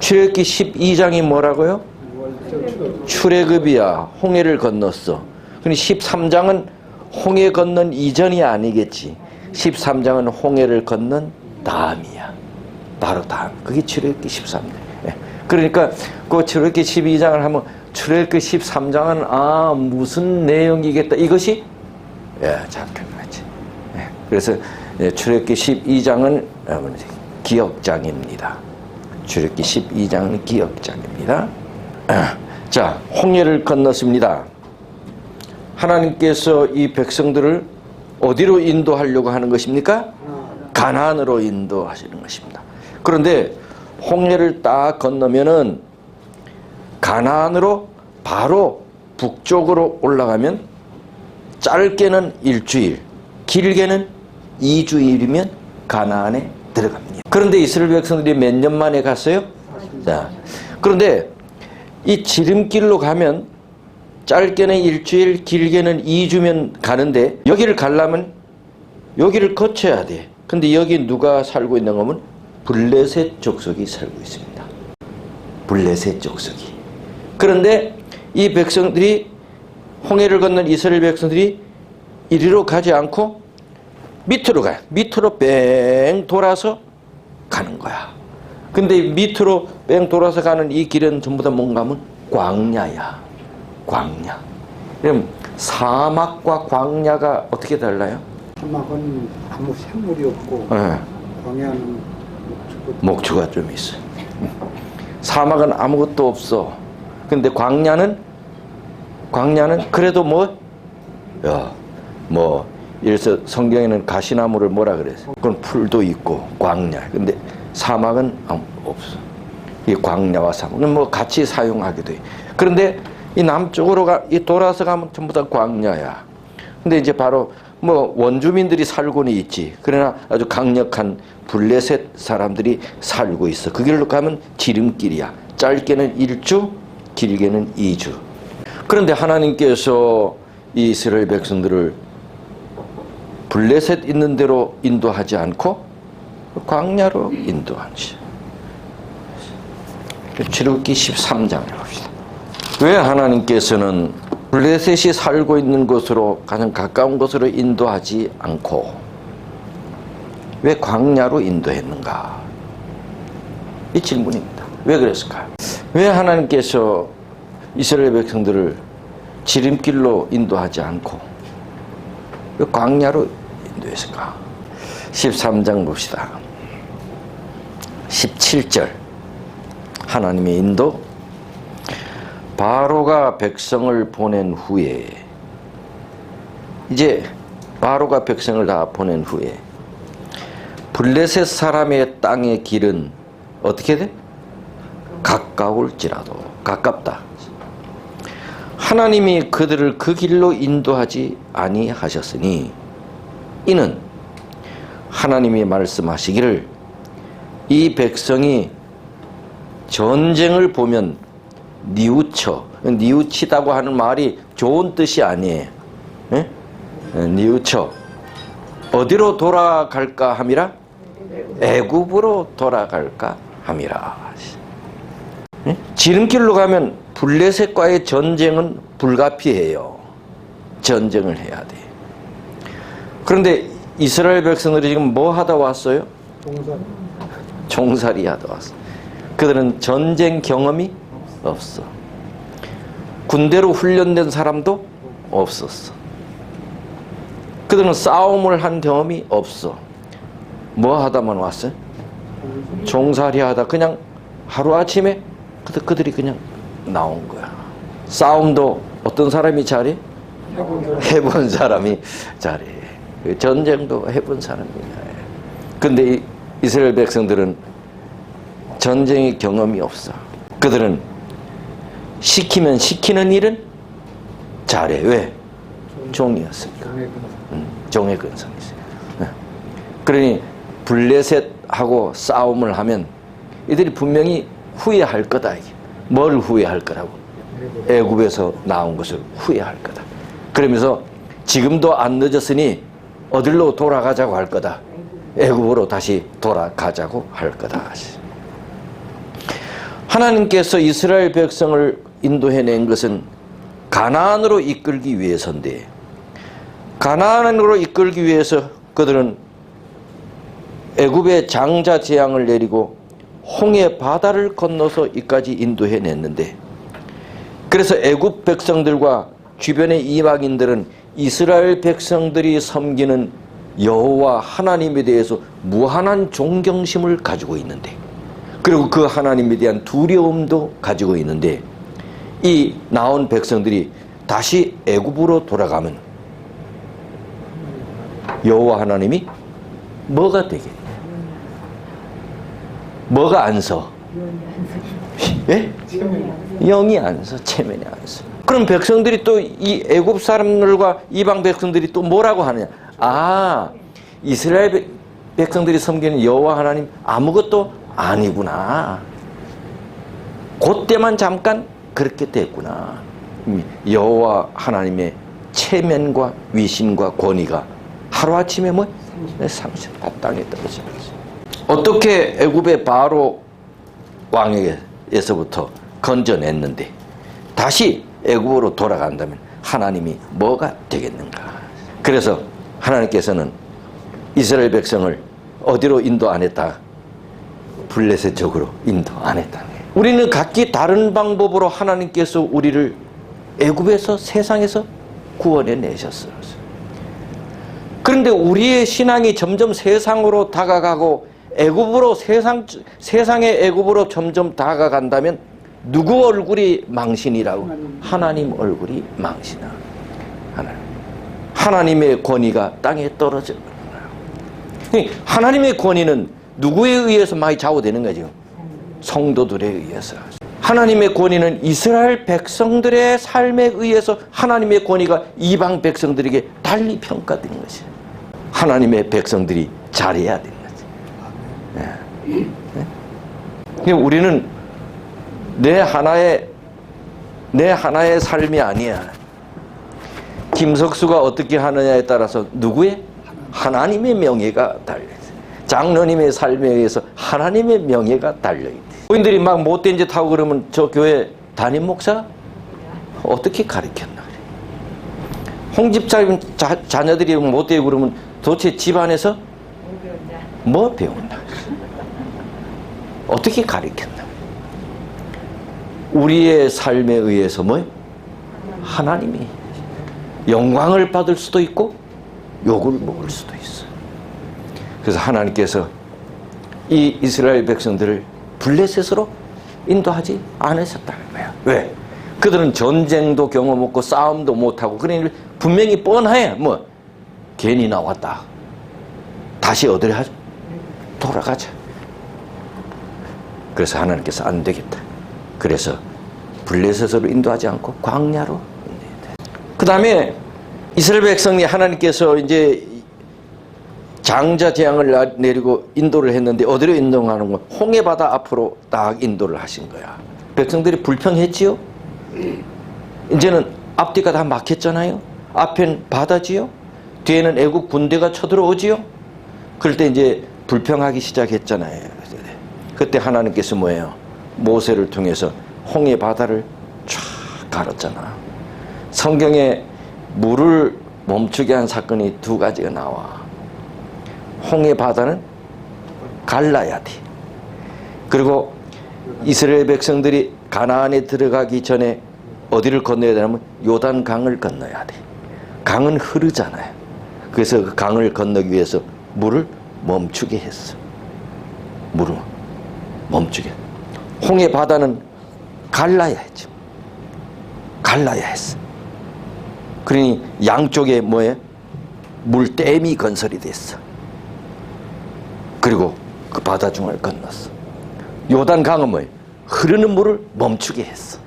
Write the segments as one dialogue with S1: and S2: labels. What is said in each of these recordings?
S1: 출애굽기 12장이 뭐라고요? 출애굽이야. 홍해를 건넜어. 근데 13장은 홍해 건넌 이전이 아니겠지. 13장은 홍해를 건넌 다음이야. 바로 다음. 그게 출애굽기 13장. 그러니까 그 출애굽기 12장을 하면 출애굽기 13장은 무슨 내용이겠다. 이것이 잡히는 거지. 그래서 출애굽기 12장은 기억장입니다. 출애굽기 12장은 기억장입니다. 자, 홍해를 건넜습니다. 하나님께서 이 백성들을 어디로 인도하려고 하는 것입니까? 가나안으로 인도하시는 것입니다. 그런데 홍해를 딱 건너면은 가나안으로 바로 북쪽으로 올라가면 짧게는 일주일, 길게는 2주일이면 가나안에 들어갑니다. 그런데 이스라엘 백성들이 몇 년 만에 갔어요? 자, 그런데 이 지름길로 가면 짧게는 일주일, 길게는 2주면 가는데 여기를 가려면 여기를 거쳐야 돼. 근데 여기 누가 살고 있는 거면 블레셋 족속이 살고 있습니다. 블레셋 족속이. 그런데 이 백성들이 홍해를 건넌 이스라엘 백성들이 이리로 가지 않고 밑으로 가요. 밑으로 뺑 돌아서 가는 거야. 근데 밑으로 뺑 돌아서 가는 이 길은 전부 다 뭔가 하면 광야야. 광야. 그럼 사막과 광야가 어떻게 달라요?
S2: 사막은 아무 생물이 없고 광야는
S1: 목초가 좀 있어. 사막은 아무것도 없어. 근데 광야는 그래도 이래서 성경에는 가시나무를 뭐라 그랬어? 그건 풀도 있고 광야. 근데 사막은 없어. 이 광야와 사막은 같이 사용하게 돼. 그런데 이 남쪽으로 돌아서 가면 전부 다 광야야. 근데 이제 바로 원주민들이 살고는 있지. 그러나 아주 강력한 블레셋 사람들이 살고 있어. 그 길로 가면 지름길이야. 짧게는 1주, 길게는 2주. 그런데 하나님께서 이 이스라엘 백성들을 블레셋 있는 대로 인도하지 않고 광야로 인도하시. 출애굽기 13장을 봅시다. 왜 하나님께서는 블레셋이 살고 있는 곳으로 가장 가까운 곳으로 인도하지 않고 왜 광야로 인도했는가? 이 질문입니다. 왜 그랬을까요? 왜 하나님께서 이스라엘 백성들을 지름길로 인도하지 않고 왜 광야로 인도했을까? 13장 봅시다. 17절 하나님의 인도. 바로가 백성을 보낸 후에, 이제 바로가 백성을 다 보낸 후에 블레셋 사람의 땅의 길은 어떻게 돼? 가까울지라도, 가깝다. 하나님이 그들을 그 길로 인도하지 아니하셨으니 이는 하나님이 말씀하시기를 이 백성이 전쟁을 보면 뉘우치다고 하는 말이 좋은 뜻이 아니에요. 뉘우쳐. 어디로 돌아갈까 함이라? 애굽으로 돌아갈까 함이라. 지름길로 가면 블레셋과의 전쟁은 불가피해요. 전쟁을 해야 돼. 그런데 이스라엘 백성들이 지금 뭐 하다 왔어요? 종살이 하다 왔어. 그들은 전쟁 경험이 없어. 군대로 훈련된 사람도 없었어. 그들은 싸움을 한 경험이 없어. 뭐 하다만 왔어요? 종살이 하다 그냥 하루아침에 그들이 그냥 나온 거야. 싸움도 어떤 사람이 잘해? 해본 사람이 잘해. 전쟁도 해본 사람이 잘해. 근데 이스라엘 백성들은 전쟁의 경험이 없어. 그들은 시키면 시키는 일은 잘해. 왜? 종이었으니까. 종의 근성이 있어요. 그러니 블레셋하고 싸움을 하면 이들이 분명히 후회할 거다. 뭘 후회할 거라고? 애굽에서 나온 것을 후회할 거다. 그러면서 지금도 안 늦었으니 어디로 돌아가자고 할 거다. 애굽으로 다시 돌아가자고 할 거다. 하나님께서 이스라엘 백성을 인도해낸 것은 가나안으로 이끌기 위해서인데, 가나안으로 이끌기 위해서 그들은 애굽의 장자 재앙을 내리고 홍해 바다를 건너서 이까지 인도해냈는데, 그래서 애굽 백성들과 주변의 이방인들은 이스라엘 백성들이 섬기는 여호와 하나님에 대해서 무한한 존경심을 가지고 있는데, 그리고 그 하나님에 대한 두려움도 가지고 있는데, 이 나온 백성들이 다시 애굽으로 돌아가면 여호와 하나님이 뭐가 되겠냐? 뭐가 안 서? 예? 영이 안 서, 체면이 안 서. 그럼 백성들이 또 이 애굽 사람들과 이방 백성들이 또 뭐라고 하느냐? 아, 이스라엘 백성들이 섬기는 여호와 하나님 아무것도 아니구나. 그때만 잠깐 그렇게 됐구나. 여호와 하나님의 체면과 위신과 권위가 하루아침에 뭐? 상실, 땅에 떨어지는 거지. 어떻게 애굽의 바로 왕에게서부터 건져냈는데 다시 애굽으로 돌아간다면 하나님이 뭐가 되겠는가? 그래서 하나님께서는 이스라엘 백성을 어디로 인도 안 했다? 블레셋 쪽으로 인도 안 했다. 우리는 각기 다른 방법으로 하나님께서 우리를 애굽에서, 세상에서 구원해 내셨어요. 그런데 우리의 신앙이 점점 세상으로 다가가고 애굽으로, 세상의 애굽으로 점점 다가간다면 누구 얼굴이 망신이라고? 하나님 얼굴이 망신아. 하나님의 권위가 땅에 떨어져. 하나님의 권위는 누구에 의해서 많이 좌우되는 거죠? 성도들에 의해서. 하나님의 권위는 이스라엘 백성들의 삶에 의해서 하나님의 권위가 이방 백성들에게 달리 평가되는 것이에요. 하나님의 백성들이 잘해야 되는 거지. 네. 우리는 내 하나의 삶이 아니야. 김석수가 어떻게 하느냐에 따라서 누구의? 하나님의 명예가 달려있어요. 장로님의 삶에 의해서 하나님의 명예가 달려있대. 교인들이 막 못된 짓 하고 그러면 저 교회 담임 목사 어떻게 가르쳤나 그래. 홍 집사님 자녀들이 못되고 그러면 도대체 집안에서 뭐 배운다. 어떻게 가르쳤나. 우리의 삶에 의해서 뭐? 하나님이 영광을 받을 수도 있고 욕을 먹을 수도 있어. 그래서 하나님께서 이 이스라엘 백성들을 블레셋으로 인도하지 않으셨다는 거야. 왜? 그들은 전쟁도 경험 없고 싸움도 못하고, 그러니 분명히 뻔해. 뭐 괜히 나왔다. 다시 어디로 하자? 돌아가자. 그래서 하나님께서 안 되겠다. 그래서 블레셋으로 인도하지 않고 광야로 인도했다. 그 다음에 이스라엘 백성이 하나님께서 이제 장자 재앙을 내리고 인도를 했는데 어디로 인도하는 거야? 홍해 바다 앞으로 딱 인도를 하신 거야. 백성들이 불평했지요? 이제는 앞뒤가 다 막혔잖아요. 앞엔 바다지요? 뒤에는 애국 군대가 쳐들어오지요? 그럴 때 이제 불평하기 시작했잖아요. 그때 하나님께서 뭐예요? 모세를 통해서 홍해 바다를 쫙 가렸잖아. 성경에 물을 멈추게 한 사건이 두 가지가 나와. 홍해 바다는 갈라야 돼. 그리고 이스라엘 백성들이 가나안에 들어가기 전에 어디를 건너야 되냐면 요단강을 건너야 돼. 강은 흐르잖아요. 그래서 그 강을 건너기 위해서 물을 멈추게 했어. 물을 멈추게. 홍해 바다는 갈라야 했죠. 갈라야 했어. 그러니 양쪽에 뭐예요? 물댐이 건설이 됐어. 그리고 그 바다 중을 건넜어. 요단강은 뭐예요? 흐르는 물을 멈추게 했어.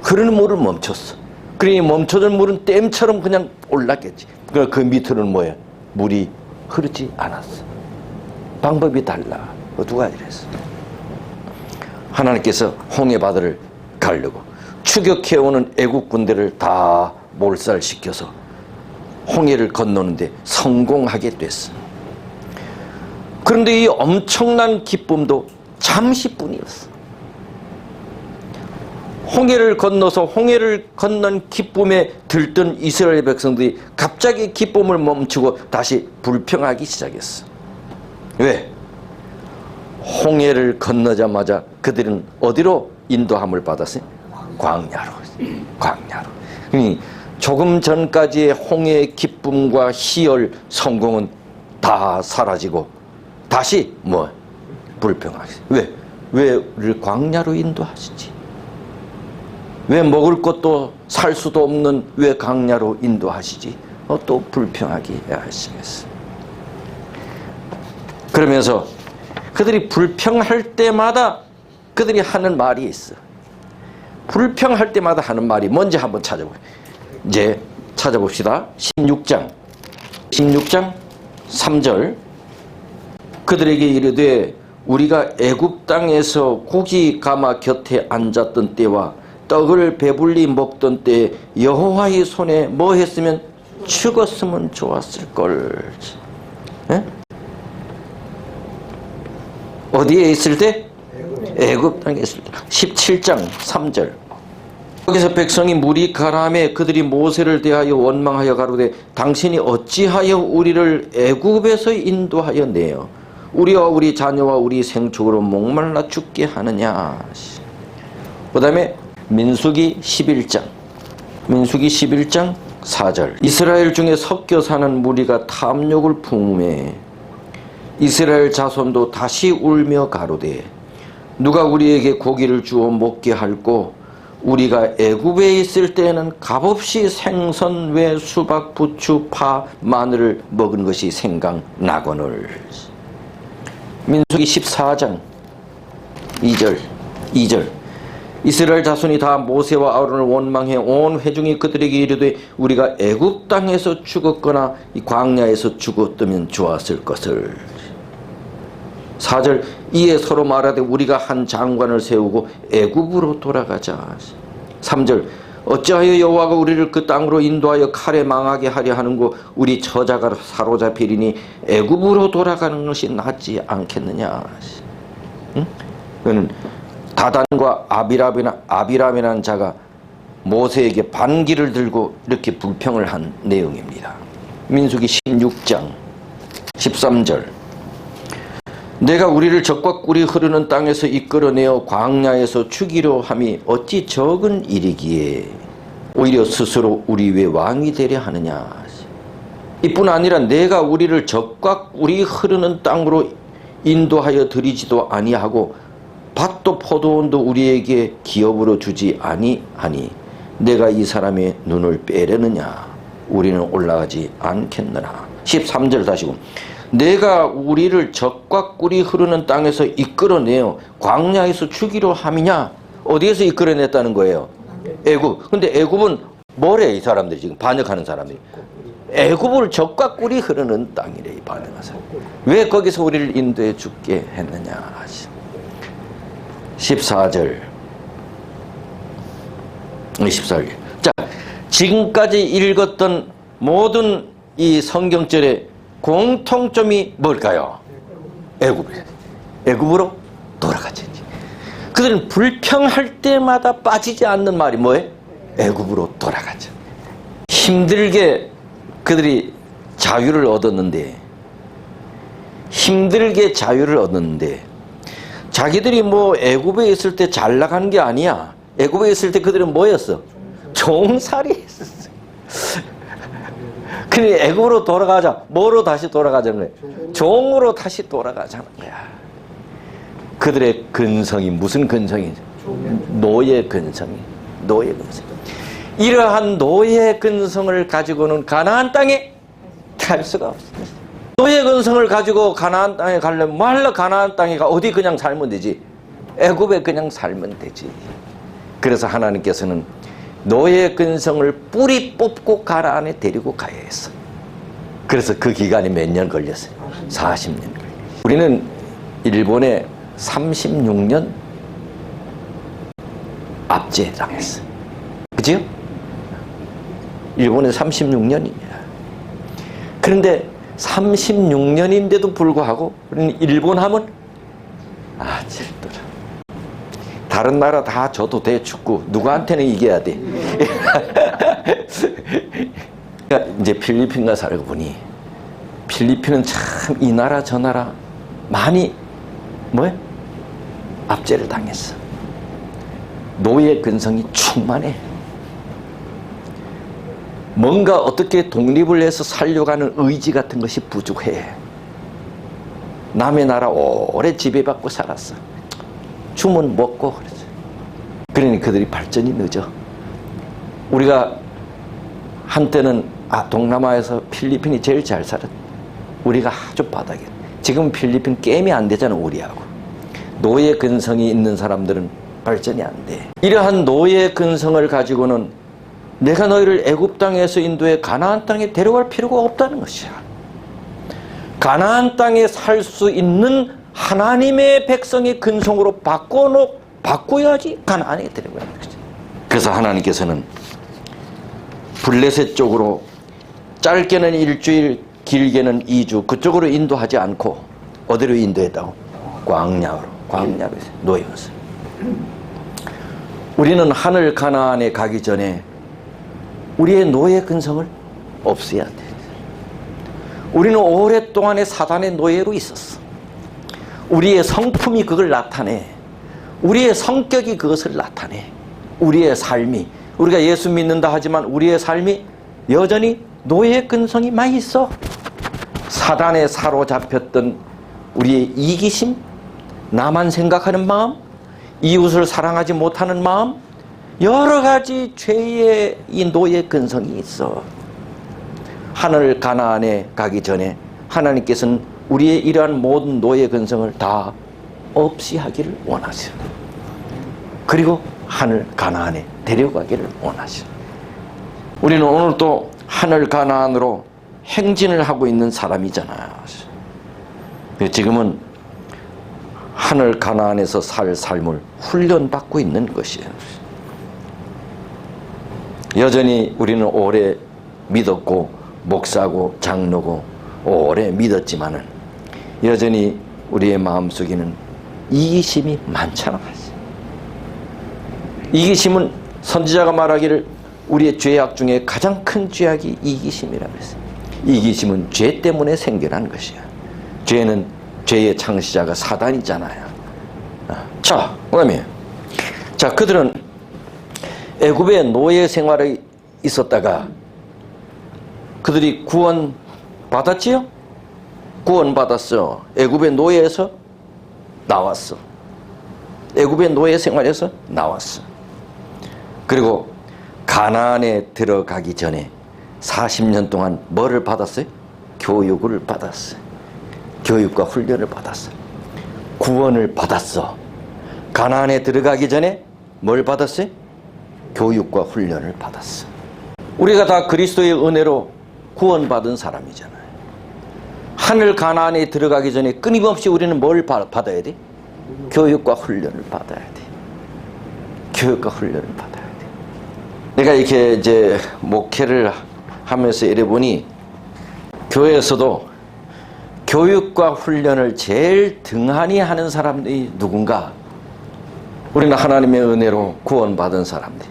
S1: 흐르는 물을 멈췄어. 그러니 멈춰진 물은 댐처럼 그냥 올랐겠지. 그 밑으로는 뭐예요? 물이 흐르지 않았어. 방법이 달라. 누가 이랬어? 하나님께서 홍해 바다를 가르고 추격해오는 애국 군대를 다 몰살시켜서 홍해를 건너는데 성공하게 됐어. 그런데 이 엄청난 기쁨도 잠시뿐이었어. 홍해를 건너서 홍해를 건넌 기쁨에 들뜬 이스라엘 백성들이 갑자기 기쁨을 멈추고 다시 불평하기 시작했어. 왜? 홍해를 건너자마자 그들은 어디로 인도함을 받았어요? 광야로. 그러니 조금 전까지의 홍해의 기쁨과 희열, 성공은 다 사라지고 다시 뭐? 불평하게. 왜? 왜 우리를 광야로 인도하시지? 왜 먹을 것도 살 수도 없는 왜 광야로 인도하시지? 또 불평하게 하시겠어. 그러면서 그들이 불평할 때마다 그들이 하는 말이 있어. 불평할 때마다 하는 말이 뭔지 한번 찾아보세요. 이제 찾아봅시다. 16장 3절. 그들에게 이르되 우리가 애굽 땅에서 고기 가마 곁에 앉았던 때와 떡을 배불리 먹던 때 여호와의 손에 뭐 했으면 죽었으면 좋았을걸. 에? 어디에 있을 때? 애굽 땅에 있을 때. 17장 3절. 거기서 백성이 물이 가라매 그들이 모세를 대하여 원망하여 가로되 당신이 어찌하여 우리를 애굽에서 인도하여 내어 우리와 우리 자녀와 우리 생축으로 목말라 죽게 하느냐. 그 다음에 민수기 11장 4절. 이스라엘 중에 섞여 사는 무리가 탐욕을 품에 이스라엘 자손도 다시 울며 가로되 누가 우리에게 고기를 주어 먹게 할꼬 우리가 애굽에 있을 때에는 값없이 생선, 왜, 수박, 부추, 파, 마늘을 먹은 것이 생각나거늘. 민수기 14장 2절. 이스라엘 자손이 다 모세와 아론을 원망해 온 회중이 그들에게 이르되 우리가 애굽 땅에서 죽었거나 이 광야에서 죽었다면 좋았을 것을. 4절. 이에 서로 말하되 우리가 한 장관을 세우고 애굽으로 돌아가자. 3절. 어찌하여 여호와가 우리를 그 땅으로 인도하여 칼에 망하게 하려 하는고 우리 처자가 사로잡히리니 애굽으로 돌아가는 것이 낫지 않겠느냐. 응? 그는 다단과 아비람이라는 자가 모세에게 반기를 들고 이렇게 불평을 한 내용입니다. 민수기 16장 13절. 내가 우리를 적과 꿀이 흐르는 땅에서 이끌어내어 광야에서 죽이려 함이 어찌 적은 일이기에 오히려 스스로 우리 위에 왕이 되려 하느냐. 이뿐 아니라 내가 우리를 적과 꿀이 흐르는 땅으로 인도하여 드리지도 아니하고 밭도 포도원도 우리에게 기업으로 주지 아니하니 내가 이 사람의 눈을 빼려느냐. 우리는 올라가지 않겠느라. 13절 다시 보면 내가 우리를 적과 꿀이 흐르는 땅에서 이끌어내어 광야에서 죽이려 함이냐. 어디에서 이끌어냈다는 거예요? 애굽. 근데 애굽은 뭐래? 이 사람들이 지금 반역하는 사람들이 애굽을 적과 꿀이 흐르는 땅이래. 이 반역한 사람. 왜 거기서 우리를 인도해 죽게 했느냐. 14절. 자, 지금까지 읽었던 모든 이 성경절의 공통점이 뭘까요? 애굽으로 돌아가지. 그들은 불평할 때마다 빠지지 않는 말이 뭐예요? 애굽으로 돌아가자. 힘들게 그들이 자유를 얻었는데 자기들이 뭐 애굽에 있을 때 잘 나간 게 아니야. 애굽에 있을 때 그들은 뭐였어? 종살이 했었어. 그래, 애굽으로 돌아가자. 뭐로 다시 돌아가자는 거야? 종으로 다시 돌아가자는 거야. 그들의 근성이 무슨 근성이죠? 노예 근성이. 이러한 노예 근성을 가지고는 가나안 땅에 갈 수가 없습니다. 노예 근성을 가지고 가나안 땅에 가려면 말로 가나안 땅에 가 어디 그냥 살면 되지? 애굽에 그냥 살면 되지. 그래서 하나님께서는 노예 근성을 뿌리 뽑고 가나안에 데리고 가야 했어. 그래서 그 기간이 몇 년 걸렸어요? 40년 걸렸어요. 우리는 일본에 36년 압제당했어요. 그죠? 일본에 36년입니다. 그런데 36년인데도 불구하고 우리는 일본 하면 질더라. 다른 나라 다 져도 돼, 축구. 누구한테는 이겨야 돼. 이제 필리핀 가서 알고 보니 필리핀은 참 이 나라 저 나라 많이 압제를 당했어. 노예 근성이 충만해. 뭔가 어떻게 독립을 해서 살려고 하는 의지 같은 것이 부족해. 남의 나라 오래 지배받고 살았어. 주면 먹고 그러지. 그러니 그들이 발전이 늦어. 우리가 한때는 동남아에서 필리핀이 제일 잘 살았. 우리가 아주 바닥이야. 지금 필리핀 게임이 안 되잖아, 우리하고. 노예 근성이 있는 사람들은 발전이 안 돼. 이러한 노예 근성을 가지고는 내가 너희를 애굽 땅에서 인도해 가나안 땅에 데려갈 필요가 없다는 것이야. 가나안 땅에 살 수 있는 하나님의 백성의 근성으로 바꿔야지 가나안에 데려가는 거지. 그래서 하나님께서는 블레셋 쪽으로 짧게는 일주일, 길게는 2주 그쪽으로 인도하지 않고 어디로 인도했다고? 광야로 노예였어요. 우리는 하늘 가나안에 가기 전에 우리의 노예 근성을 없애야 돼. 우리는 오랫동안의 사단의 노예로 있었어. 우리의 성품이 그걸 나타내. 우리의 성격이 그것을 나타내. 우리의 삶이, 우리가 예수 믿는다 하지만 우리의 삶이 여전히 노예 근성이 많이 있어. 사단에 사로잡혔던 우리의 이기심, 나만 생각하는 마음, 이웃을 사랑하지 못하는 마음, 여러 가지 죄의 이 노예 근성이 있어. 하늘 가나안에 가기 전에 하나님께서는 우리의 이러한 모든 노예 근성을 다 없이 하기를 원하시오. 그리고 하늘 가나안에 데려가기를 원하시오. 우리는 오늘 또 하늘 가나안으로 행진을 하고 있는 사람이잖아요. 지금은 하늘 가나안에서 살 삶을 훈련받고 있는 것이에요. 여전히 우리는 오래 믿었고 목사고 장로고 오래 믿었지만은 여전히 우리의 마음속에는 이기심이 많잖아. 이기심은 선지자가 말하기를 우리의 죄악 중에 가장 큰 죄악이 이기심이라고 했어요. 이기심은 죄 때문에 생겨난 것이야. 죄는 죄의 창시자가 사단이잖아요. 자, 그다음에 그들은 애굽의 노예 생활에 있었다가 그들이 구원 받았지요? 구원 받았어. 애굽의 노예에서 나왔어. 애굽의 노예 생활에서 나왔어. 그리고 가나안에 들어가기 전에 40년 동안 뭐를 받았어요? 교육을 받았어요. 교육과 훈련을 받았어요. 구원을 받았어. 가나안에 들어가기 전에 뭘 받았어요? 교육과 훈련을 받았어. 우리가 다 그리스도의 은혜로 구원받은 사람이잖아요. 하늘 가나안에 들어가기 전에 끊임없이 우리는 뭘 받아야 돼? 교육과 훈련을 받아야 돼. 교육과 훈련을 받아야 돼. 내가 이렇게 이제 목회를 하면서 이래 보니 교회에서도 교육과 훈련을 제일 등한히 하는 사람들이 누군가? 우리는 하나님의 은혜로 구원받은 사람들.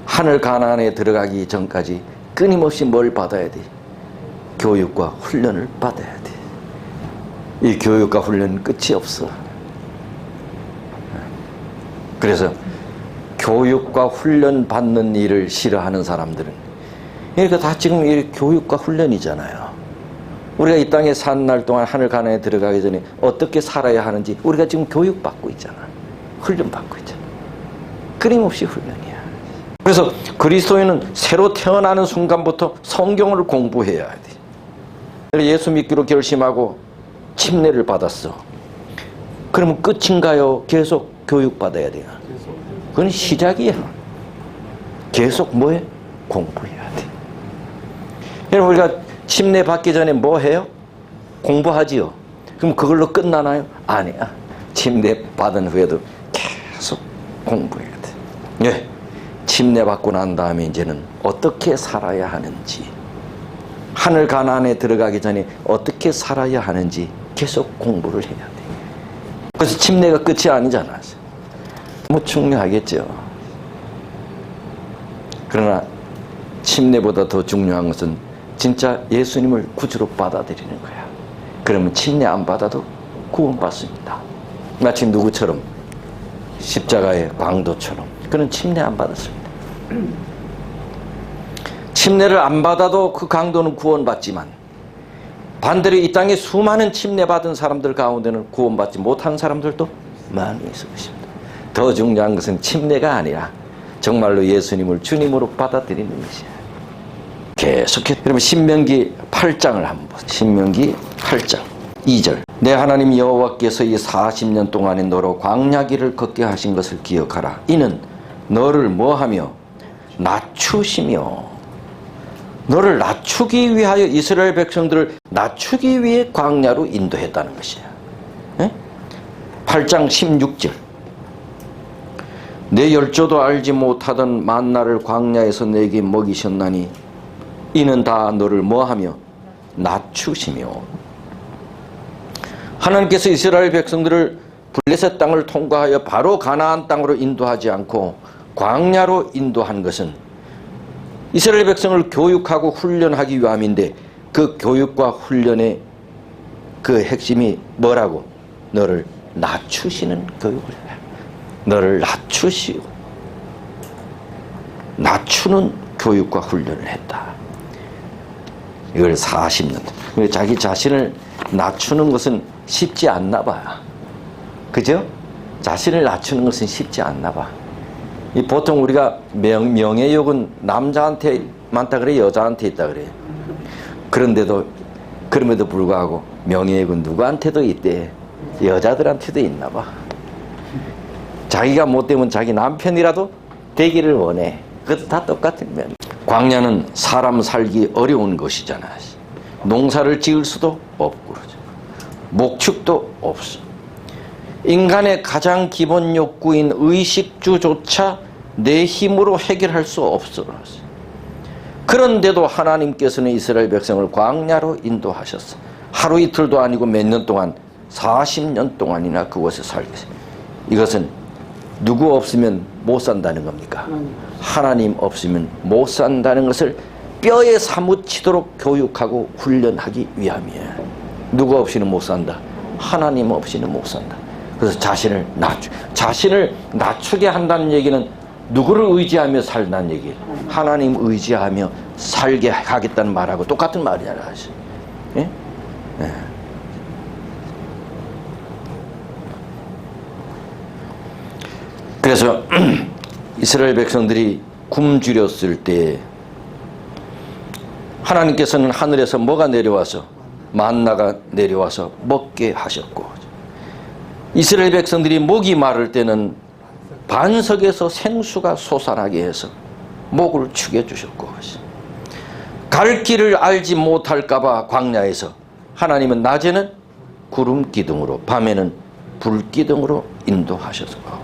S1: 하늘 가나안에 들어가기 전까지 끊임없이 뭘 받아야 돼? 교육과 훈련을 받아야 돼. 이 교육과 훈련은 끝이 없어. 그래서 교육과 훈련 받는 일을 싫어하는 사람들은 그러니까 다 지금 이 교육과 훈련이잖아요. 우리가 이 땅에 산 날 동안 하늘 가나안에 들어가기 전에 어떻게 살아야 하는지 우리가 지금 교육받고 있잖아. 훈련받고 있잖아. 끊임없이 훈련이야. 그래서 그리스도인은 새로 태어나는 순간부터 성경을 공부해야 돼. 예수 믿기로 결심하고 침례를 받았어. 그러면 끝인가요? 계속 교육받아야 돼요. 그건 시작이야. 계속 뭐해? 공부해야 돼. 여러분 우리가 침례 받기 전에 뭐 해요? 공부하지요. 그럼 그걸로 끝나나요? 아니야. 침례 받은 후에도 계속 공부해야 돼. 예. 침례 받고 난 다음에 이제는 어떻게 살아야 하는지, 하늘 가나안에 들어가기 전에 어떻게 살아야 하는지 계속 공부를 해야 돼. 그래서 침례가 끝이 아니잖아. 뭐 중요하겠죠. 그러나 침례보다 더 중요한 것은 진짜 예수님을 구주로 받아들이는 거야. 그러면 침례 안 받아도 구원받습니다. 마치 누구처럼? 십자가의 광도처럼. 그는 침례 안 받았습니다. 침례를 안 받아도 그 강도는 구원받지만 반대로 이 땅에 수많은 침례받은 사람들 가운데는 구원받지 못한 사람들도 많이 있을 것입니다. 더 중요한 것은 침례가 아니라 정말로 예수님을 주님으로 받아들이는 것이에요. 계속해서 여러분 신명기 8장을 한번 보세요. 신명기 8장 2절. 내 하나님 여호와께서 이 40년 동안에 너로 광야길을 걷게 하신 것을 기억하라. 이는 너를 뭐하며 낮추시며 너를 낮추기 위하여 이스라엘 백성들을 낮추기 위해 광야로 인도했다는 것이야. 8장 16절. 내 열조도 알지 못하던 만나를 광야에서 내게 먹이셨나니 이는 다 너를 뭐하며 낮추시며. 하나님께서 이스라엘 백성들을 블레셋 땅을 통과하여 바로 가나안 땅으로 인도하지 않고 광야로 인도한 것은 이스라엘 백성을 교육하고 훈련하기 위함인데 그 교육과 훈련의 그 핵심이 뭐라고? 너를 낮추시는 교육을 해요. 너를 낮추시고 낮추는 교육과 훈련을 했다. 이걸 40년. 자기 자신을 낮추는 것은 쉽지 않나 봐요. 그죠? 자신을 낮추는 것은 쉽지 않나 봐. 보통 우리가 명예욕은 남자한테 많다 그래, 여자한테 있다 그래. 그런데도 그럼에도 불구하고 명예욕은 누구한테도 있대. 여자들한테도 있나 봐. 자기가 못 되면 자기 남편이라도 되기를 원해. 그것도 다 똑같은 면. 광야는 사람 살기 어려운 곳이잖아. 농사를 지을 수도 없고 그러죠. 목축도 없어. 인간의 가장 기본 욕구인 의식주조차 내 힘으로 해결할 수 없어. 그런데도 하나님께서는 이스라엘 백성을 광야로 인도하셨어. 하루 이틀도 아니고 몇 년 동안 40년 동안이나 그곳에 살게 했어요. 이것은 누구 없으면 못 산다는 겁니까? 하나님 없으면 못 산다는 것을 뼈에 사무치도록 교육하고 훈련하기 위함이에요. 누구 없이는 못 산다. 하나님 없이는 못 산다. 그래서 자신을 낮추게 한다는 얘기는 누구를 의지하며 살다는 얘기예요. 하나님 의지하며 살게 하겠다는 말하고 똑같은 말이잖아요. 예? 예. 그래서 이스라엘 백성들이 굶주렸을 때 하나님께서는 하늘에서 뭐가 내려와서 만나가 내려와서 먹게 하셨고, 이스라엘 백성들이 목이 마를 때는 반석에서 생수가 솟아나게 해서 목을 축여 주셨고, 갈 길을 알지 못할까 봐 광야에서 하나님은 낮에는 구름 기둥으로 밤에는 불 기둥으로 인도하셨고,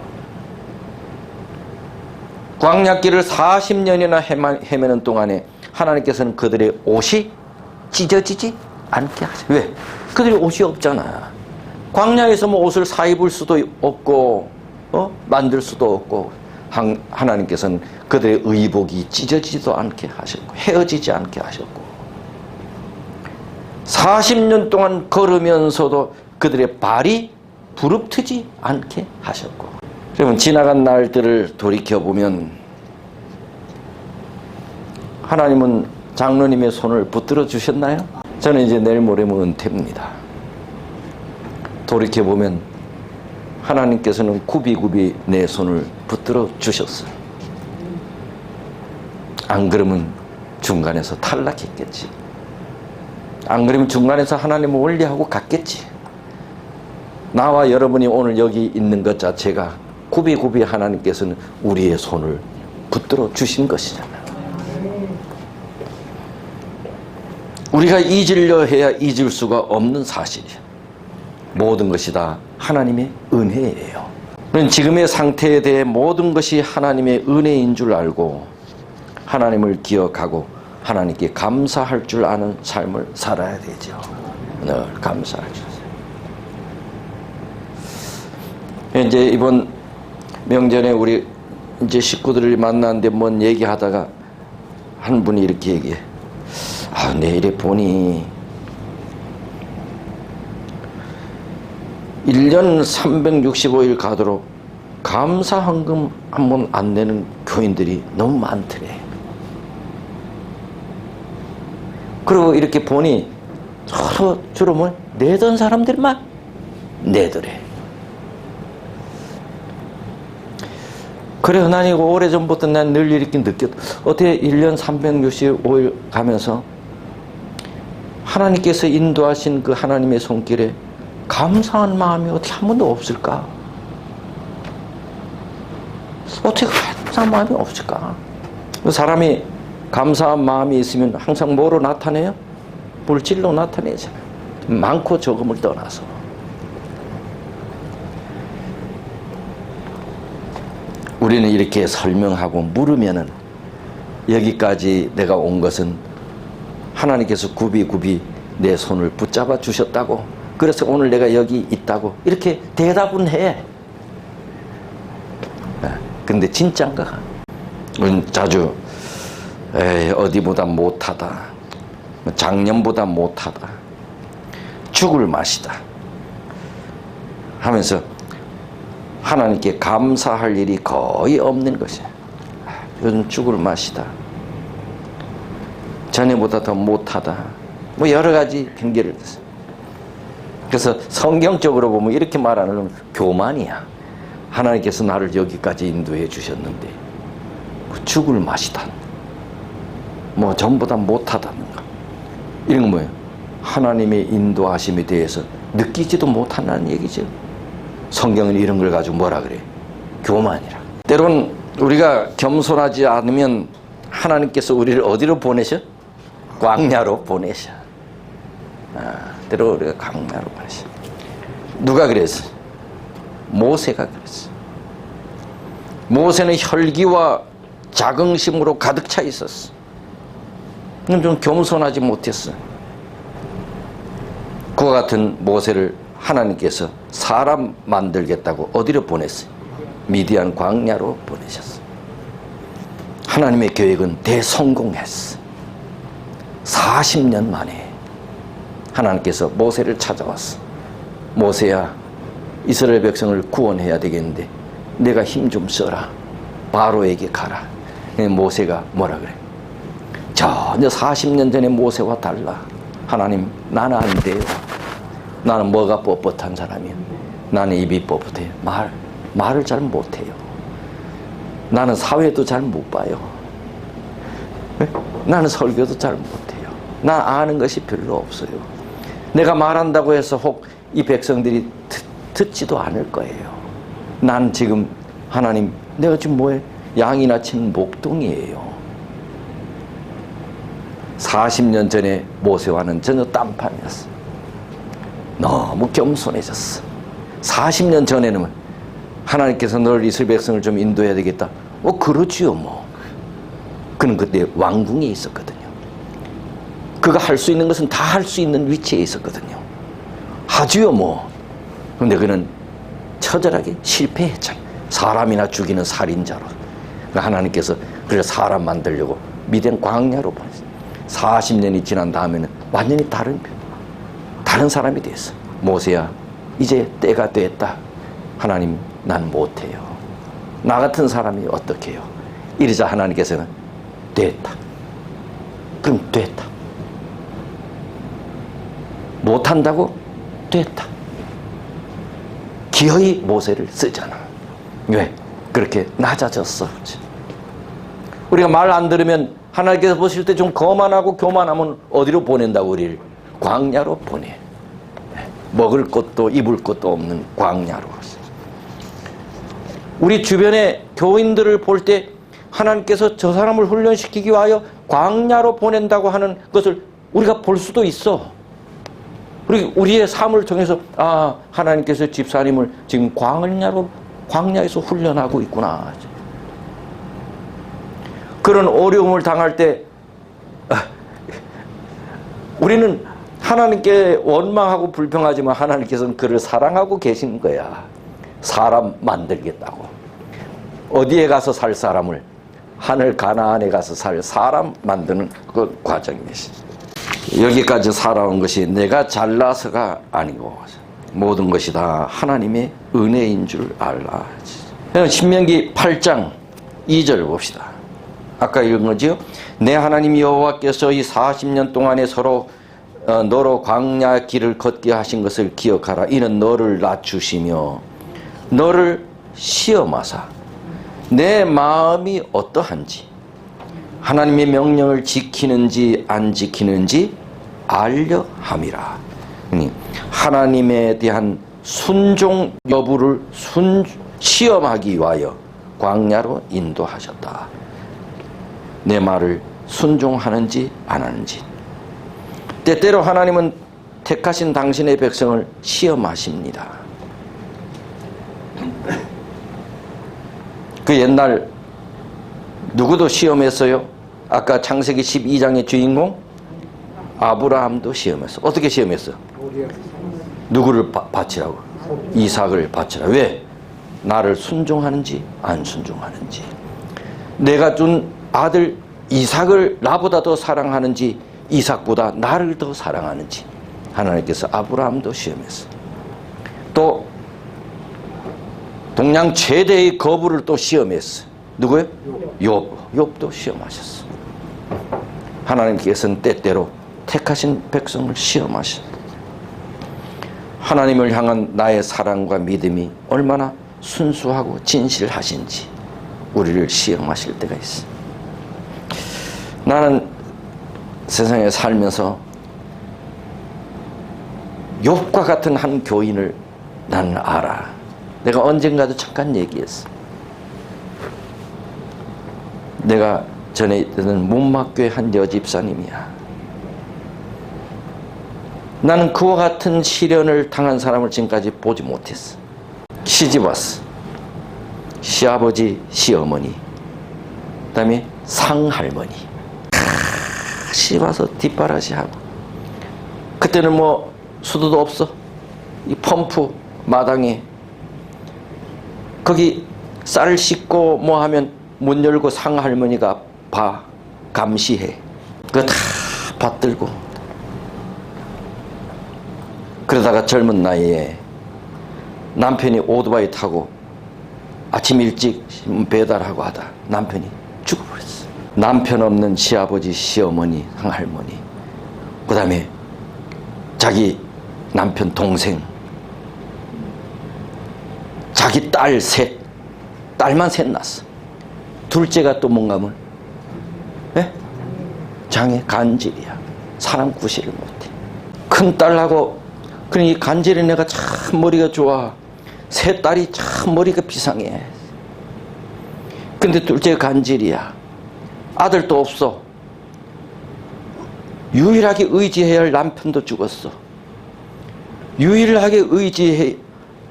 S1: 광야길을 40년이나 헤매는 동안에 하나님께서는 그들의 옷이 찢어지지 않게 하세요. 왜? 그들이 옷이 없잖아. 광야에서 뭐 옷을 사 입을 수도 없고 만들 수도 없고, 하나님께서는 그들의 의복이 찢어지지도 않게 하셨고 헤어지지 않게 하셨고, 40년 동안 걸으면서도 그들의 발이 부릅트지 않게 하셨고. 여러분, 지나간 날들을 돌이켜보면 하나님은 장로님의 손을 붙들어 주셨나요? 저는 이제 내일 모레면 은퇴입니다. 돌이켜보면 하나님께서는 굽이굽이 내 손을 붙들어 주셨어요. 안 그러면 중간에서 탈락했겠지. 안 그러면 중간에서 하나님을 원리하고 갔겠지. 나와 여러분이 오늘 여기 있는 것 자체가 굽이굽이 하나님께서는 우리의 손을 붙들어 주신 것이잖아요. 우리가 잊으려 해야 잊을 수가 없는 사실이에요. 모든 것이 다 하나님의 은혜예요. 지금의 상태에 대해 모든 것이 하나님의 은혜인 줄 알고 하나님을 기억하고 하나님께 감사할 줄 아는 삶을 살아야 되죠. 늘 감사할 줄. 이제 이번 명전에 우리 이제 식구들을 만났는데 뭔 얘기하다가 한 분이 이렇게 얘기해. 아, 내일에 보니 1년 365일 가도록 감사 헌금 한 번 안 내는 교인들이 너무 많더래. 그리고 이렇게 보니 주로 뭐 내던 사람들만 내더래. 그래, 난 이거 오래전부터 난 늘 이렇게 느꼈다. 어떻게 1년 365일 가면서 하나님께서 인도하신 그 하나님의 손길에 감사한 마음이 어떻게 한 번도 없을까? 어떻게 감사한 마음이 없을까? 사람이 감사한 마음이 있으면 항상 뭐로 나타내요? 물질로 나타내잖아요. 많고 적음을 떠나서. 우리는 이렇게 설명하고 물으면은 여기까지 내가 온 것은 하나님께서 굽이 내 손을 붙잡아 주셨다고, 그래서 오늘 내가 여기 있다고 이렇게 대답은 해. 근데 진짠가? 우리는 자주 어디보다 못하다, 작년보다 못하다, 죽을 맛이다 하면서 하나님께 감사할 일이 거의 없는 것이야. 요즘 죽을 맛이다, 전에보다 더 못하다, 뭐 여러 가지 핑계를 댔어. 그래서 성경적으로 보면 이렇게 말하는 건 교만이야. 하나님께서 나를 여기까지 인도해 주셨는데 죽을 맛이다, 뭐 전보다 못하다는가, 이런 건 뭐예요? 하나님의 인도하심에 대해서 느끼지도 못한다는 얘기죠. 성경은 이런 걸 가지고 뭐라 그래? 교만이라. 때론 우리가 겸손하지 않으면 하나님께서 우리를 어디로 보내셔? 광야로 보내셔. 때로 우리가 광야로 보내셔. 누가 그랬어? 모세가 그랬어. 모세는 혈기와 자긍심으로 가득 차 있었어. 좀 겸손하지 못했어. 그와 같은 모세를 하나님께서 사람 만들겠다고 어디로 보냈어요? 미디안 광야로 보내셨어. 하나님의 계획은 대성공했어. 40년 만에 하나님께서 모세를 찾아왔어. 모세야, 이스라엘 백성을 구원해야 되겠는데 내가 힘 좀 써라. 바로에게 가라. 모세가 뭐라 그래? 전혀 40년 전에 모세와 달라. 하나님, 나는 안 돼요. 나는 뭐가 뻣뻣한 사람이야. 나는 입이 뻣뻣해. 말을 잘 못해요. 나는 사회도 잘 못 봐요. 나는 설교도 잘 못해요. 난 아는 것이 별로 없어요. 내가 말한다고 해서 혹 이 백성들이 듣지도 않을 거예요. 난 지금 하나님, 내가 지금 뭐해? 양이나 치는 목동이에요. 40년 전에 모세와는 전혀 딴판이었어. 너무 겸손해졌어. 40년 전에는 하나님께서 너를 이스라엘 백성을 좀 인도해야 되겠다. 그렇지요 뭐. 그는 그때 왕궁에 있었거든요. 그가 할 수 있는 것은 다 할 수 있는 위치에 있었거든요. 하지요 뭐. 그런데 그는 처절하게 실패했잖아. 사람이나 죽이는 살인자로. 그러니까 하나님께서 그래서 사람 만들려고 미디안 광야로 보냈어요. 40년이 지난 다음에는 완전히 다른 사람이 됐어. 모세야, 이제 때가 됐다. 하나님, 난 못해요. 나 같은 사람이 어떻게 해요? 이러자 하나님께서는 됐다. 그럼 됐다. 못한다고? 됐다. 기어이 모세를 쓰잖아. 왜? 그렇게 낮아졌어. 우리가 말 안 들으면 하나님께서 보실 때 좀 거만하고 교만하면 어디로 보낸다고? 우리를 광야로 보내. 먹을 것도 입을 것도 없는 광야로. 우리 주변의 교인들을 볼 때 하나님께서 저 사람을 훈련시키기 위하여 광야로 보낸다고 하는 것을 우리가 볼 수도 있어. 우리의 삶을 통해서 하나님께서 집사님을 지금 광야에서 훈련하고 있구나. 그런 어려움을 당할 때 우리는 하나님께 원망하고 불평하지만 하나님께서는 그를 사랑하고 계신 거야. 사람 만들겠다고. 어디에 가서 살 사람을 하늘 가나안에 가서 살 사람 만드는 그 과정이지. 여기까지 살아온 것이 내가 잘나서가 아니고 모든 것이 다 하나님의 은혜인 줄 알라. 신명기 8장 2절 봅시다. 아까 읽은 거죠. 내 하나님 여호와께서 이 40년 동안에 서로 너로 광야 길을 걷게 하신 것을 기억하라. 이는 너를 낮추시며 너를 시험하사 내 마음이 어떠한지 하나님의 명령을 지키는지 안 지키는지 알려 함이라. 하나님에 대한 순종 여부를 시험하기 위하여 광야로 인도하셨다. 내 말을 순종하는지 안 하는지. 때때로 하나님은 택하신 당신의 백성을 시험하십니다. 그 옛날 누구도 시험했어요? 아까 창세기 12장의 주인공 아브라함도 시험했어. 어떻게 시험했어? 누구를 바치라고? 이삭을 바치라. 왜? 나를 순종하는지 안 순종하는지. 내가 준 아들 이삭을 나보다 더 사랑하는지 이삭보다 나를 더 사랑하는지 하나님께서 아브라함도 시험했어. 또 동양 최대의 거부를 또 시험했어. 누구요? 욥도 시험하셨어. 하나님께서는 때때로 택하신 백성을 시험하셨어. 하나님을 향한 나의 사랑과 믿음이 얼마나 순수하고 진실하신지 우리를 시험하실 때가 있어. 나는 세상에 살면서 욥과 같은 한 교인을 나는 알아. 내가 언젠가도 잠깐 얘기했어. 내가 전에 있던 문막교회 한 여집사님이야. 나는 그와 같은 시련을 당한 사람을 지금까지 보지 못했어. 시집 왔어. 시아버지, 시어머니, 그 다음에 상할머니 같이 와서 뒷바라지하고. 그때는 뭐 수도도 없어. 이 펌프 마당에 거기 쌀 씻고 뭐 하면 문 열고 상할머니가 봐 감시해. 그거 다 받들고. 그러다가 젊은 나이에 남편이 오토바이 타고 아침 일찍 배달하고 하다 남편이 죽어버렸어. 남편 없는 시아버지, 시어머니, 상할머니, 그 다음에 자기 남편 동생, 자기 딸 셋, 딸만 셋 낳았어. 둘째가 또 뭔가 하면 장애 간질이야. 사람 구실을 못해. 큰 딸하고 그러니 간질이 내가 참 머리가 좋아. 세 딸이 참 머리가 비상해. 근데 둘째가 간질이야. 아들도 없어. 유일하게 의지해야 할 남편도 죽었어. 유일하게 의지해야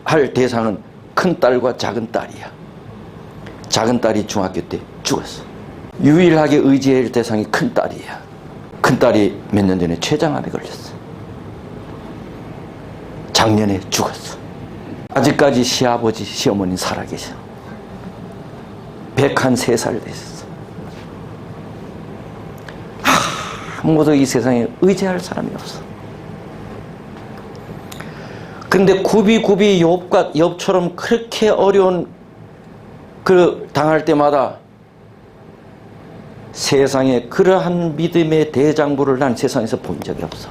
S1: 할 대상은 큰 딸과 작은 딸이야. 작은 딸이 중학교 때 죽었어. 유일하게 의지해야 할 대상이 큰 딸이야. 큰 딸이 몇 년 전에 췌장암에 걸렸어. 작년에 죽었어. 아직까지 시아버지, 시어머니 살아계셔. 103살 됐어. 아무도 이 세상에 의지할 사람이 없어. 근데 굽이 욥처럼 그렇게 어려운 그 당할 때마다 세상에 그러한 믿음의 대장부를 난 세상에서 본 적이 없어.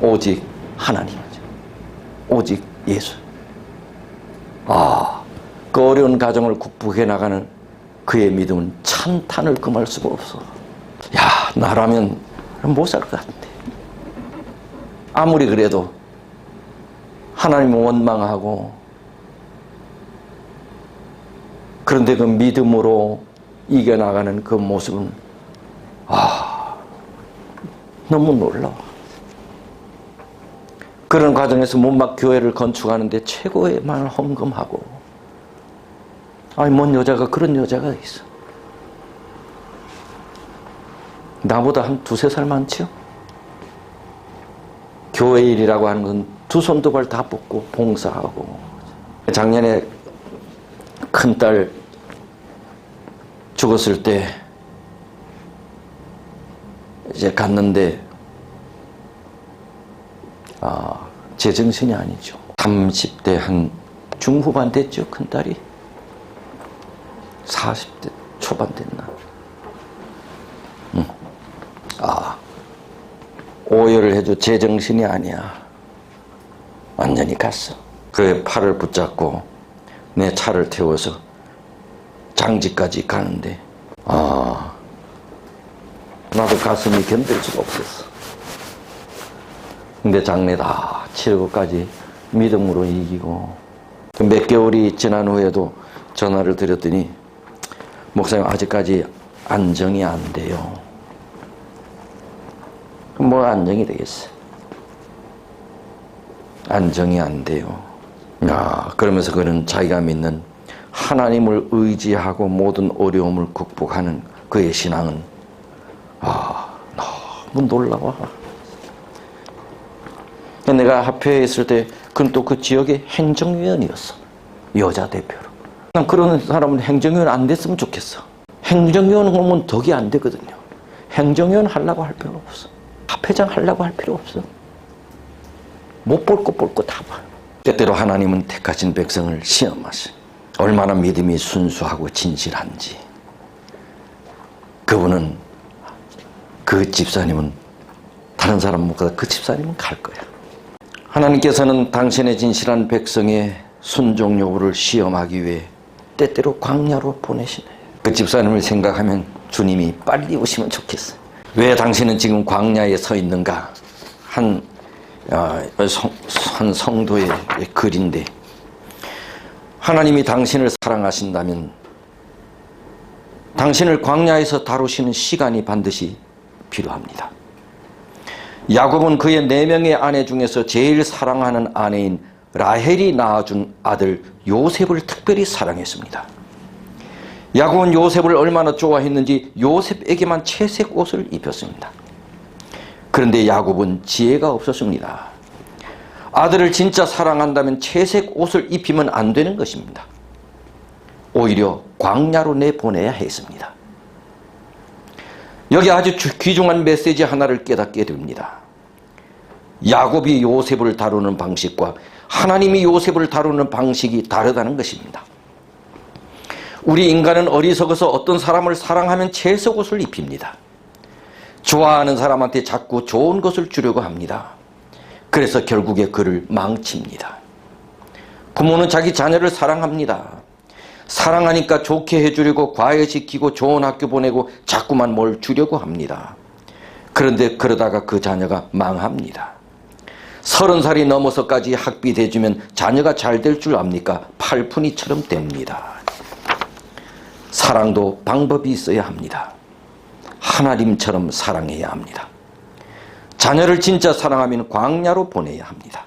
S1: 오직 하나님이죠. 오직 예수. 그 어려운 가정을 극복해 나가는 그의 믿음은 찬탄을 금할 수가 없어. 야, 나라면 못 살 것 같은데. 아무리 그래도 하나님을 원망하고, 그런데 그 믿음으로 이겨나가는 그 모습은 너무 놀라워. 그런 과정에서 문막 교회를 건축하는데 최고의 만을 헌금하고. 뭔 여자가 그런 여자가 있어. 나보다 한 2-3살 많지요? 교회 일이라고 하는 건 두 손 두 발 다 뻗고 봉사하고. 작년에 큰 큰딸 죽었을 때 이제 갔는데 제정신이 아니죠. 30대 한 중후반 됐죠. 큰딸이 40대 초반 됐나. 오열을 해도 제정신이 아니야. 완전히 갔어. 그의 팔을 붙잡고 내 차를 태워서 장지까지 가는데 나도 가슴이 견딜 수가 없었어. 근데 장례 다 치르고까지 믿음으로 이기고, 몇 개월이 지난 후에도 전화를 드렸더니 목사님 아직까지 안정이 안 돼요. 뭐 안정이 되겠어. 안정이 안 돼요. 그러면서 그는 자기가 믿는 하나님을 의지하고 모든 어려움을 극복하는 그의 신앙은 너무 놀라워. 내가 합회에 있을 때 그는 또 그 지역의 행정위원이었어. 여자 대표로. 난 그런 사람은 행정위원 안 됐으면 좋겠어. 행정위원 오면 덕이 안 되거든요. 행정위원 하려고 할 필요 없어. 합회장 하려고 할 필요 없어. 못 볼 거 다 봐. 때때로 하나님은 택하신 백성을 시험하시. 얼마나 믿음이 순수하고 진실한지. 그분은, 그 집사님은, 다른 사람보다 그 집사님은 갈 거야. 하나님께서는 당신의 진실한 백성의 순종 여부를 시험하기 위해 때때로 광야로 보내시네. 그 집사님을 생각하면 주님이 빨리 오시면 좋겠어요. 왜 당신은 지금 광야에 서 있는가? 한 성도의 글인데, 하나님이 당신을 사랑하신다면 당신을 광야에서 다루시는 시간이 반드시 필요합니다. 야곱은 그의 4명의 아내 중에서 제일 사랑하는 아내인 라헬이 낳아준 아들 요셉을 특별히 사랑했습니다. 야곱은 요셉을 얼마나 좋아했는지 요셉에게만 채색 옷을 입혔습니다. 그런데 야곱은 지혜가 없었습니다. 아들을 진짜 사랑한다면 채색 옷을 입히면 안 되는 것입니다. 오히려 광야로 내보내야 했습니다. 여기 아주 귀중한 메시지 하나를 깨닫게 됩니다. 야곱이 요셉을 다루는 방식과 하나님이 요셉을 다루는 방식이 다르다는 것입니다. 우리 인간은 어리석어서 어떤 사람을 사랑하면 채색 옷을 입힙니다. 좋아하는 사람한테 자꾸 좋은 것을 주려고 합니다. 그래서 결국에 그를 망칩니다. 부모는 자기 자녀를 사랑합니다. 사랑하니까 좋게 해주려고 과외시키고 좋은 학교 보내고 자꾸만 뭘 주려고 합니다. 그런데 그러다가 그 자녀가 망합니다. 30살이 넘어서까지 학비 대주면 자녀가 잘 될 줄 압니까? 팔푼이처럼 됩니다. 사랑도 방법이 있어야 합니다. 하나님처럼 사랑해야 합니다. 자녀를 진짜 사랑하면 광야로 보내야 합니다.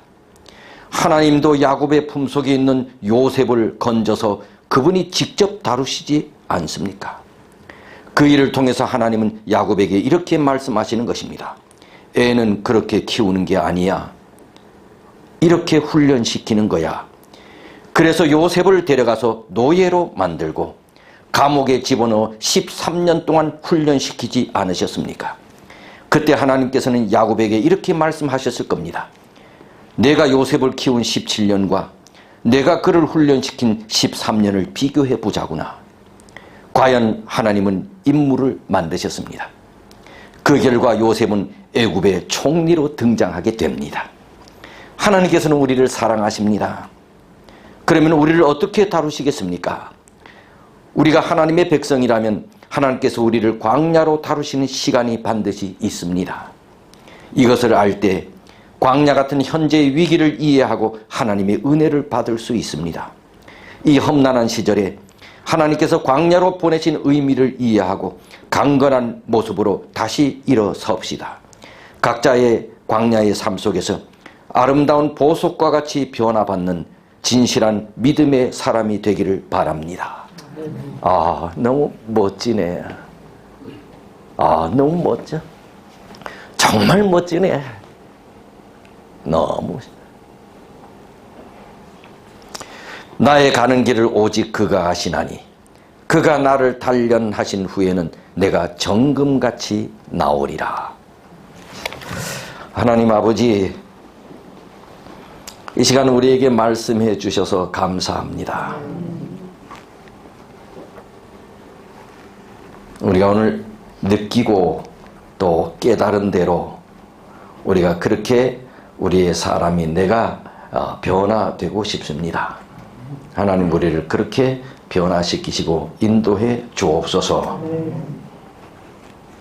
S1: 하나님도 야곱의 품속에 있는 요셉을 건져서 그분이 직접 다루시지 않습니까? 그 일을 통해서 하나님은 야곱에게 이렇게 말씀하시는 것입니다. 애는 그렇게 키우는 게 아니야. 이렇게 훈련시키는 거야. 그래서 요셉을 데려가서 노예로 만들고 감옥에 집어넣어 13년 동안 훈련시키지 않으셨습니까? 그때 하나님께서는 야곱에게 이렇게 말씀하셨을 겁니다. 내가 요셉을 키운 17년과 내가 그를 훈련시킨 13년을 비교해 보자구나. 과연 하나님은 인물을 만드셨습니다. 그 결과 요셉은 애굽의 총리로 등장하게 됩니다. 하나님께서는 우리를 사랑하십니다. 그러면 우리를 어떻게 다루시겠습니까? 우리가 하나님의 백성이라면 하나님께서 우리를 광야로 다루시는 시간이 반드시 있습니다. 이것을 알 때 광야 같은 현재의 위기를 이해하고 하나님의 은혜를 받을 수 있습니다. 이 험난한 시절에 하나님께서 광야로 보내신 의미를 이해하고 강건한 모습으로 다시 일어섭시다. 각자의 광야의 삶 속에서 아름다운 보석과 같이 변화받는 진실한 믿음의 사람이 되기를 바랍니다. 너무 멋지네. 너무 멋져. 정말 멋지네. 너무. 나의 가는 길을 오직 그가 아시나니 그가 나를 단련하신 후에는 내가 정금같이 나오리라. 하나님 아버지, 이 시간 우리에게 말씀해 주셔서 감사합니다. 우리가 오늘 느끼고 또 깨달은 대로 우리가 그렇게 우리의 사람이 내가 변화되고 싶습니다. 하나님 우리를 그렇게 변화시키시고 인도해 주옵소서.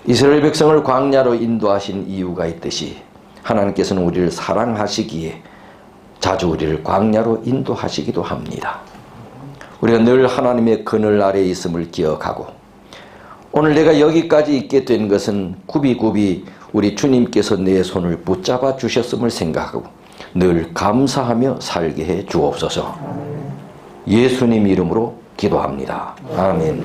S1: 이스라엘 백성을 광야로 인도하신 이유가 있듯이 하나님께서는 우리를 사랑하시기에 자주 우리를 광야로 인도하시기도 합니다. 우리가 늘 하나님의 그늘 아래에 있음을 기억하고 오늘 내가 여기까지 있게 된 것은 굽이굽이 우리 주님께서 내 손을 붙잡아 주셨음을 생각하고 늘 감사하며 살게 해 주옵소서. 예수님 이름으로 기도합니다. 아멘.